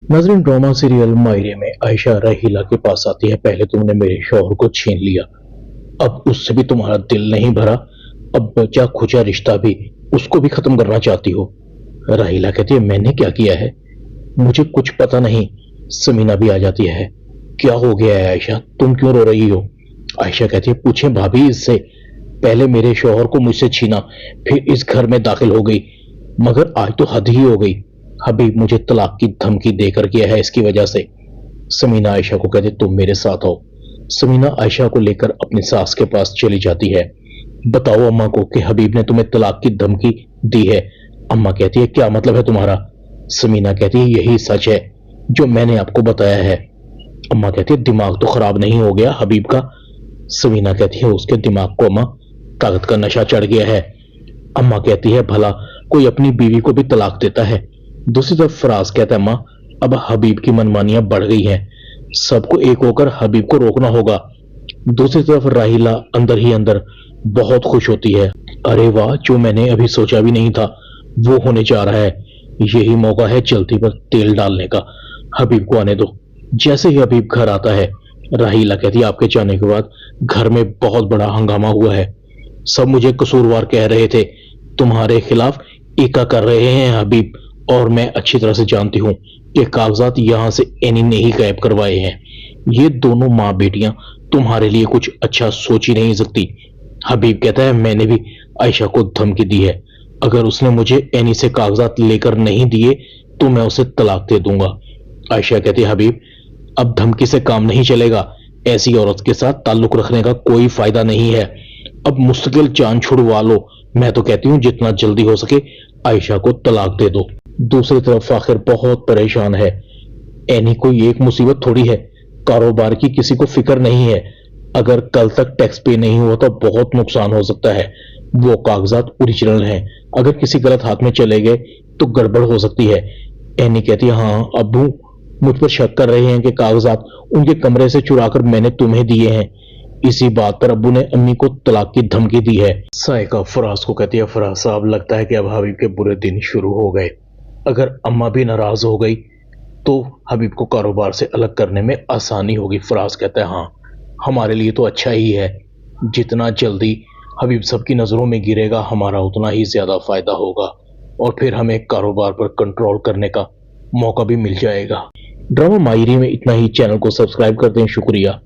नाज़रीन, drama serial मायरे में आयशा राहीला के पास आती है। पहले तुमने मेरे शौहर को छीन लिया, अब उससे भी तुम्हारा दिल नहीं भरा। अब बचा खुचा रिश्ता भी उसको भी खत्म करना चाहती हो। राहीला कहती है, मैंने क्या किया है? मुझे कुछ पता नहीं। समीना भी आ जाती है। क्या हो गया है आयशा, तुम क्यों रो रही हो? आयशा कहती है, पूछें भाभी इससे। पहले मेरे शौहर को मुझसे छीना, फिर इस घर में दाखिल हो गई, मगर आज तो हद ही हो गई। हबीब मुझे तलाक की धमकी देकर गया है, इसकी वजह से। समीना आयशा को कहती, तुम मेरे साथ आओ। समीना आयशा को लेकर अपनी सास के पास चली जाती है। बताओ अम्मा को कि हबीब ने तुम्हें तलाक की धमकी दी है। अम्मा कहती है, क्या मतलब है तुम्हारा? समीना कहती है, यही सच है जो मैंने आपको बताया है। अम्मा कहती है, दिमाग तो खराब नहीं हो गया हबीब का? समीना कहती है, उसके दिमाग को अम्मा ताकत का नशा चढ़ गया है। अम्मा कहती है, भला कोई अपनी बीवी को भी तलाक देता है? दूसरी तरफ फराज कहता है, अम्मा अब हबीब की मनमानियां बढ़ गई हैं, सबको एक होकर हबीब को रोकना होगा। दूसरी तरफ राहीला अंदर ही अंदर बहुत खुश होती है। अरे वाह, जो मैंने अभी सोचा भी नहीं था वो होने जा रहा है। यही मौका है चलती पर तेल डालने का। हबीब को आने दो। जैसे ही हबीब घर आता है, राहीला कहती है, आपके जाने के बाद घर में बहुत बड़ा हंगामा हुआ है। सब मुझे कसूरवार कह रहे थे, तुम्हारे खिलाफ एका कर रहे हैं हबीब, और मैं अच्छी तरह से जानती हूँ कि कागजात यहाँ से एनी ने ही गायब करवाए हैं। ये दोनों माँ बेटियां तुम्हारे लिए कुछ अच्छा सोच ही नहीं सकती। हबीब कहता है, मैंने भी आयशा को धमकी दी है, अगर उसने मुझे एनी से कागजात लेकर नहीं दिए तो मैं उसे तलाक दे दूंगा। आयशा कहती है, हबीब अब धमकी से काम नहीं चलेगा, ऐसी औरत के साथ ताल्लुक रखने का कोई फायदा नहीं है। अब मुस्तकिल जान छुड़वा लो। मैं तो कहती हूँ जितना जल्दी हो सके आयशा को तलाक दे दो। दूसरी तरफ फाखिर बहुत परेशान है। एनी कोई एक मुसीबत थोड़ी है, कारोबार की किसी को फिक्र नहीं है। अगर कल तक टैक्स पे नहीं हुआ तो बहुत नुकसान हो सकता है। वो कागजात ओरिजिनल हैं, अगर किसी गलत हाथ में चले गए तो गड़बड़ हो सकती है। एनी कहती है, हाँ अब्बू मुझ पर शक कर रहे हैं कि कागजात उनके कमरे से चुराकर मैंने तुम्हें दिए हैं। इसी बात पर अब्बू ने अम्मी को तलाक की धमकी दी है। साइका फराज को कहती है, फराज साहब लगता है कि अब हबीब के बुरे दिन शुरू हो गए। अगर अम्मा भी नाराज हो गई तो हबीब को कारोबार से अलग करने में आसानी होगी। फराज कहता है, हाँ हमारे लिए तो अच्छा ही है, जितना जल्दी हबीब सबकी नजरों में गिरेगा हमारा उतना ही ज्यादा फायदा होगा, और फिर हमें कारोबार पर कंट्रोल करने का मौका भी मिल जाएगा। ड्रामा मायरी में इतना ही। चैनल को सब्सक्राइब कर दें। शुक्रिया।